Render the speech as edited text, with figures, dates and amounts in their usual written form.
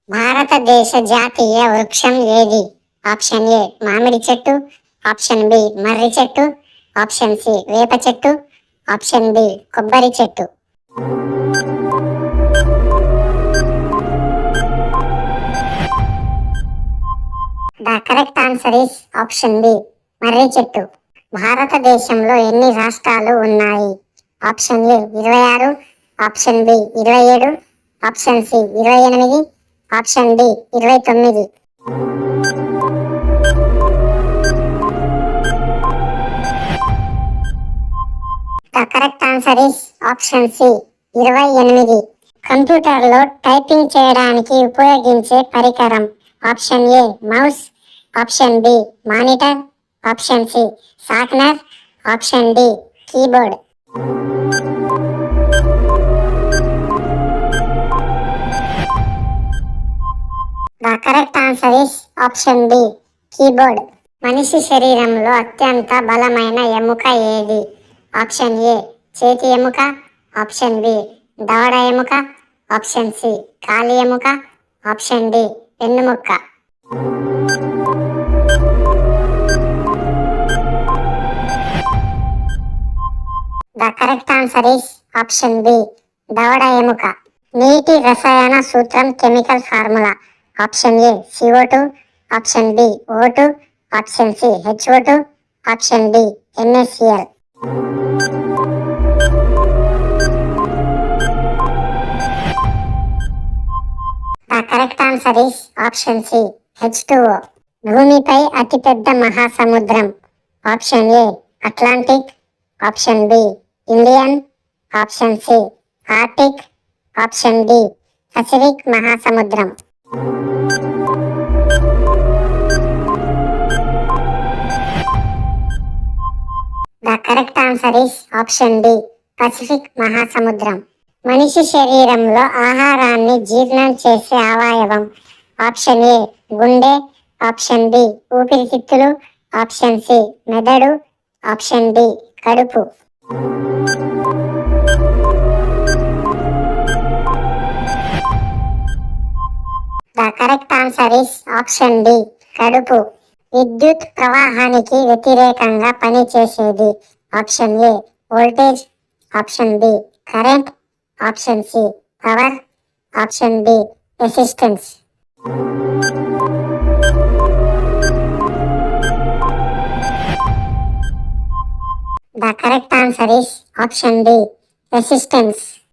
భారతదేశ జాతీయ వృక్షం ఏది? ఆప్షన్ ఏ మామిడి చెట్టు, ఆప్షన్ బి మర్రి చెట్టు, ఆప్షన్ సి వేప చెట్టు, ఆప్షన్ డి కొబ్బరి చెట్టు. The correct answer is option B మర్రి చెట్టు. భారతదేశంలో ఎన్ని రాష్ట్రాలు ఉన్నాయి? Option A 26, option B 27, option C 28, option D 29. The correct answer is option C 28. కంప్యూటర్లో టైపింగ్ చేయడానికి ఉపయోగించే పరికరం. Option A mouse, option B monitor, option C sharpener, option D keyboard. The correct answer is option D keyboard. మనిషి శరీరంలో అత్యంత బలమైన ఎముక ఏది? ఆప్షన్ ఏ చేతి ఎముక, ఆప్షన్ బి దవడ ఎముక, ఆప్షన్ సి కాలి ఎముక, ఆప్షన్ డి వెన్నుముక్క. The correct answer is option B దవడ ఎముక. నీటి రసాయన సూత్రం chemical formula. Option A CO2, option B O2, option C HO2, option D NaCl. The correct answer is option C H2O. భూమిపై అతిపెద్ద మహాసముద్రం. Option A Atlantic, option B Indian, option C Arctic, option D Pacific మహాసముద్రం. The correct answer is option D Pacific మహాసముద్రం. మనిషి శరీరంలో ఆహారాన్ని జీర్ణం చేసే అవయవం. ఆప్షన్ ఏ గుండె, ఆప్షన్ బి ఊపిరితిత్తులు, ఆప్షన్ సి మెదడు, ఆప్షన్ డి కడుపు. The correct answer is option D కడుపు. విద్యుత్ ప్రవాహానికి వ్యతిరేకంగా పనిచేసేది. Option A voltage, option B current, option C power, option D resistance. The correct answer is option D resistance.